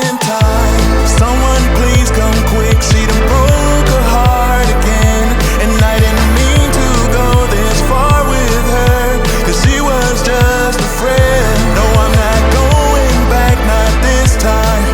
in time. Someone please come quick, she done broke her heart again. And I didn't mean to go this far with her, cause she was just a friend. No, I'm not going back, not this time.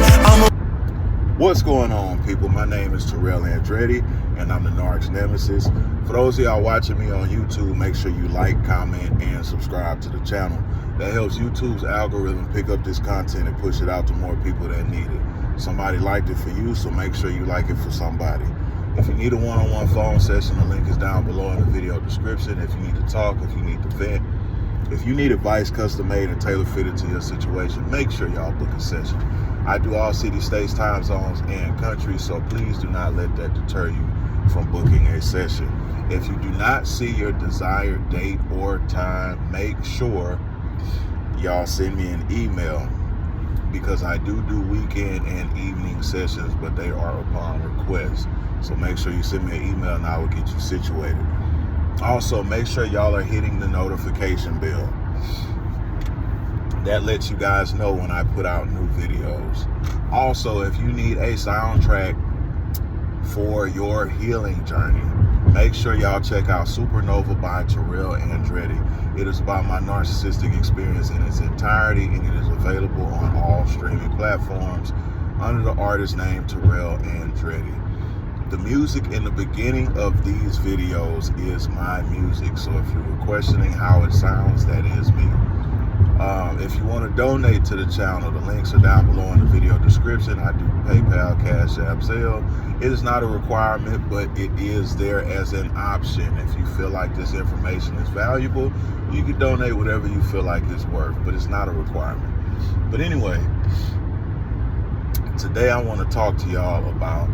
What's going on, people? My name is Terrell Andretti, and I'm the Narcissist. For those of y'all watching me on YouTube, make sure you like, comment, and subscribe to the channel. That helps YouTube's algorithm pick up this content and push it out to more people that need it. Somebody liked it for you, so make sure you like it for somebody. If you need a one-on-one phone session, the link is down below in the video description. If you need to talk, if you need to vent, if you need advice custom-made and tailor-fitted to your situation, make sure y'all book a session. I do all cities, states, time zones, and countries, so please do not let that deter you from booking a session. If you do not see your desired date or time, make sure y'all send me an email, because I do weekend and evening sessions, but they are upon request. So make sure you send me an email and I will get you situated. Also, make sure y'all are hitting the notification bell. That lets you guys know when I put out new videos. Also, if you need a soundtrack for your healing journey, make sure y'all check out Supernova by Terrell Andretti. It is about my narcissistic experience in its entirety, and it is available on all streaming platforms under the artist name Terrell Andretti. The music in the beginning of these videos is my music, so if you were questioning how it sounds, that is me. If you want to donate to the channel, the links are down below in the video description. I do PayPal, Cash App, Zelle. It is not a requirement, but it is there as an option. If you feel like this information is valuable, you can donate whatever you feel like it's worth, but it's not a requirement. But anyway, today I want to talk to y'all about,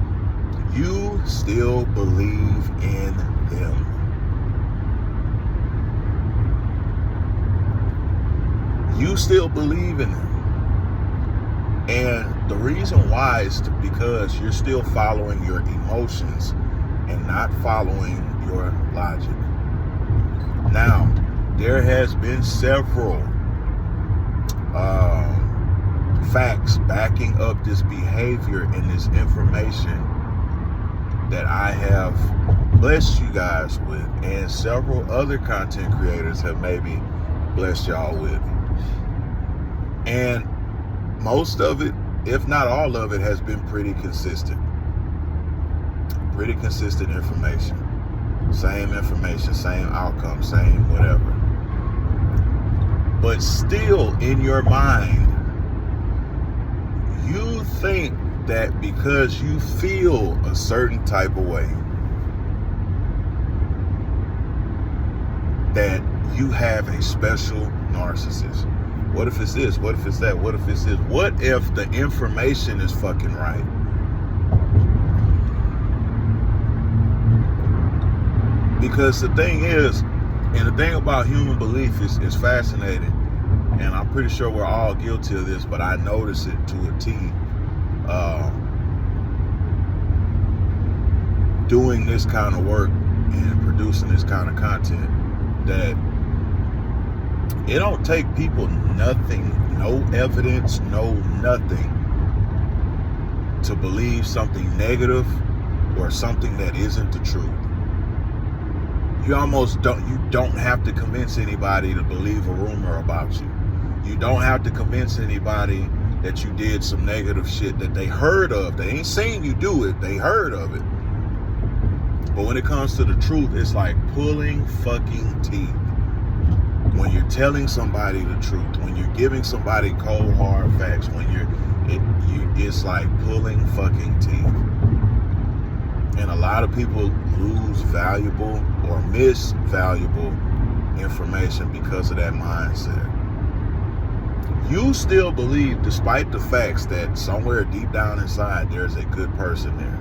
you still believe in them. You still believe in them. And the reason why is because you're still following your emotions and not following your logic. Now, there has been several facts backing up this behavior and this information that I have blessed you guys with, and several other content creators have maybe blessed y'all with. And most of it, if not all of it, has been pretty consistent. Pretty consistent information. Same information, same outcome, same whatever. But still, in your mind, you think that because you feel a certain type of way, that you have a special narcissist. What if it's this? What if it's that? What if it's this? What if the information is fucking right? Because the thing is, and the thing about human belief is fascinating, and I'm pretty sure we're all guilty of this, but I notice it to a T. Doing this kind of work and producing this kind of content, that it don't take people nothing, no evidence, no nothing, to believe something negative or something that isn't the truth. You don't have to convince anybody to believe a rumor about you. You don't have to convince anybody that you did some negative shit that they heard of. They ain't saying you do it, they heard of it. But when it comes to the truth, it's like pulling fucking teeth. When you're telling somebody the truth, when you're giving somebody cold hard facts, it's like pulling fucking teeth. And a lot of people lose valuable or miss valuable information because of that mindset. You still believe, despite the facts, that somewhere deep down inside there's a good person there.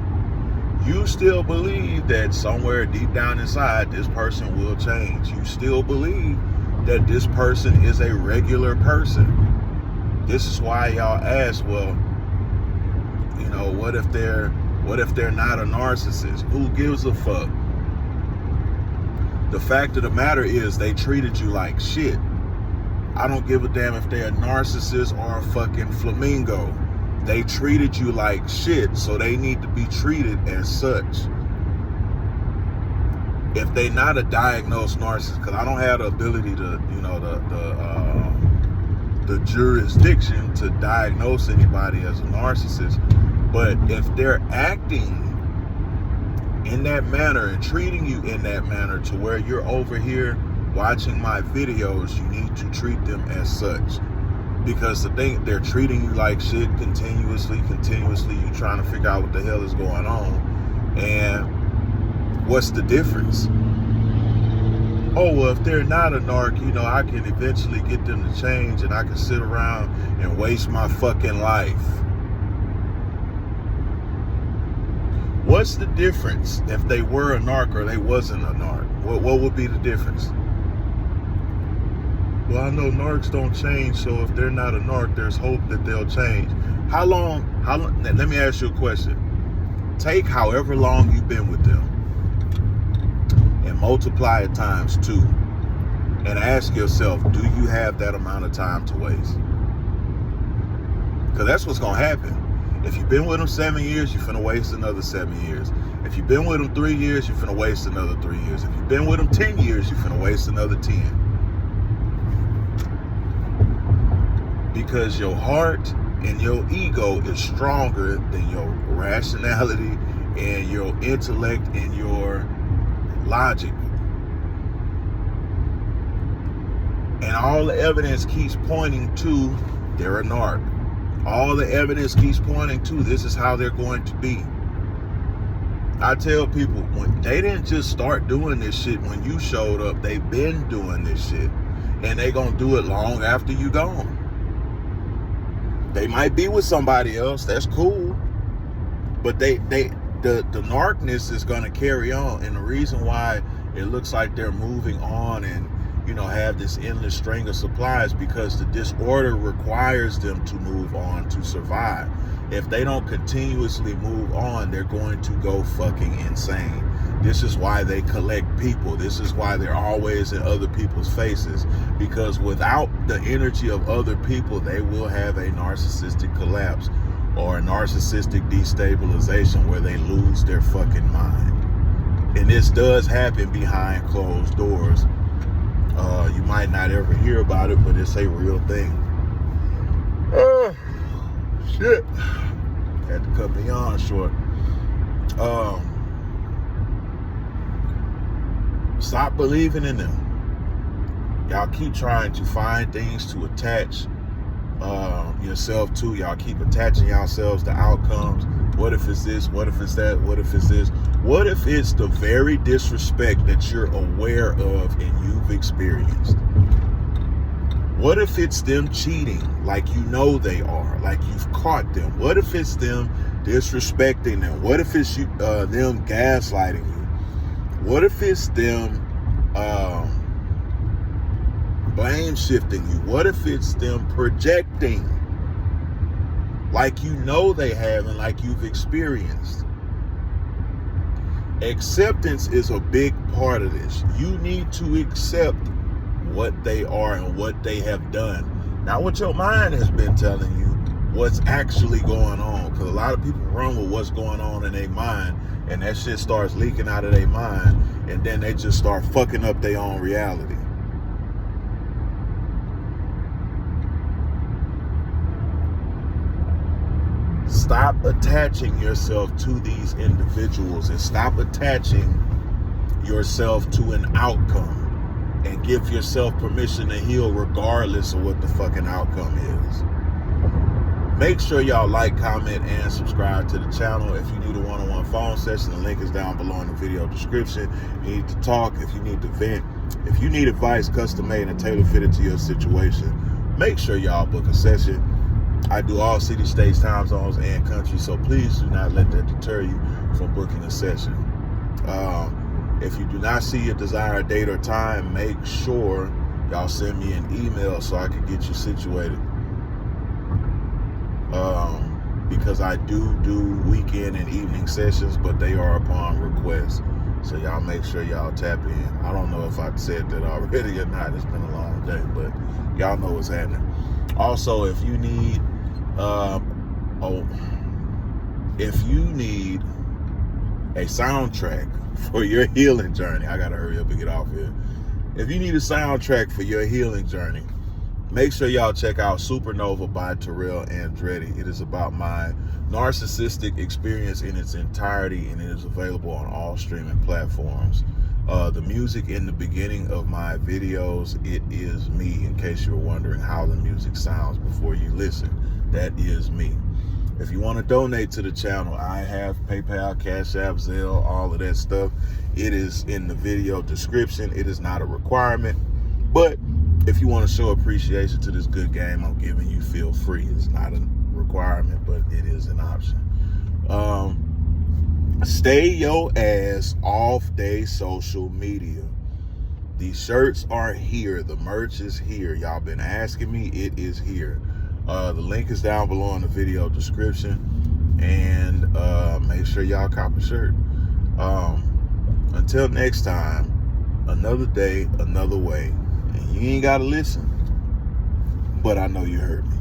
You still believe that somewhere deep down inside this person will change. You still believe that this person is a regular person. This is why y'all ask, well, you know, what if they're not a narcissist? Who gives a fuck? The fact of the matter is, they treated you like shit. I don't give a damn if they're a narcissist or a fucking flamingo. They treated you like shit, so they need to be treated as such. If they not a diagnosed narcissist, because I don't have the ability to, you know, the jurisdiction to diagnose anybody as a narcissist, but if they're acting in that manner and treating you in that manner to where you're over here watching my videos, you need to treat them as such. Because the thing, they're treating you like shit continuously, you trying to figure out what the hell is going on. And what's the difference? Oh, well, if they're not a narc, you know, I can eventually get them to change and I can sit around and waste my fucking life. What's the difference if they were a narc or they wasn't a narc? What would be the difference? Well, I know narcs don't change, so if they're not a narc, there's hope that they'll change. How long, let me ask you a question. Take however long you've been with them and multiply it times 2 and ask yourself, do you have that amount of time to waste? Because that's what's going to happen. If you've been with them 7 years, you're finna waste another 7 years. If you've been with them 3 years, you're finna waste another 3 years. If you've been with them 10 years, you're finna waste another 10. Because your heart and your ego is stronger than your rationality and your intellect and your logic. And all the evidence keeps pointing to they're a narc. All the evidence keeps pointing to this is how they're going to be. I tell people, when they didn't just start doing this shit when you showed up, they've been doing this shit. And they gonna do it long after you gone. They might be with somebody else, that's cool. But the narcness is gonna carry on. And the reason why it looks like they're moving on and, you know, have this endless string of supplies, because the disorder requires them to move on to survive. If they don't continuously move on, they're going to go fucking insane. This is why they collect people. This is why they're always in other people's faces, because without the energy of other people, they will have a narcissistic collapse or a narcissistic destabilization where they lose their fucking mind. And this does happen behind closed doors. You might not ever hear about it, but it's a real thing. Shit. Had to cut me on short. Stop believing in them. Y'all keep trying to find things to attach yourself to. Y'all keep attaching yourselves to outcomes. What if it's this? What if it's that? What if it's this? What if it's the very disrespect that you're aware of and you've experienced? What if it's them cheating like you know they are, like you've caught them? What if it's them disrespecting them? What if it's them gaslighting you? What if it's them blame shifting you? What if it's them projecting like you know they have and like you've experienced? Acceptance is a big part of this. You need to accept what they are and what they have done. Not what your mind has been telling you, what's actually going on. Because a lot of people run with what's going on in their mind, and that shit starts leaking out of their mind, and then they just start fucking up their own reality. Stop attaching yourself to these individuals and stop attaching yourself to an outcome, and give yourself permission to heal regardless of what the fucking outcome is. Make sure y'all like, comment, and subscribe to the channel. If you need a one-on-one phone session, the link is down below in the video description. If you need to talk, if you need to vent, if you need advice custom made and tailor fitted to your situation, make sure y'all book a session. I do all cities, states, time zones, and countries, so please do not let that deter you from booking a session. If you do not see your desired date or time, make sure y'all send me an email so I can get you situated. Because I do weekend and evening sessions, but they are upon request. So y'all make sure y'all tap in. I don't know if I said that already or not. It's been a long day, but y'all know what's happening. Also, if you need Oh, if you need a soundtrack for your healing journey, I gotta hurry up and get off here. If you need a soundtrack for your healing journey, make sure y'all check out Supernova by Terrell Andretti. It is about my narcissistic experience in its entirety, and it is available on all streaming platforms. The music in the beginning of my videos, it is me, in case you're wondering how the music sounds before you listen. That is me. If you want to donate to the channel, I have PayPal, Cash App, Zelle, all of that stuff. It is in the video description. It is not a requirement, but if you want to show appreciation to this good game I'm giving you, feel free. It's not a requirement, but it is an option. Stay your ass off they social media. These shirts are here. The merch is here. Y'all been asking me. It is here. The link is down below in the video description. And make sure y'all cop a shirt. Until next time, another day, another way. And you ain't got to listen. But I know you heard me.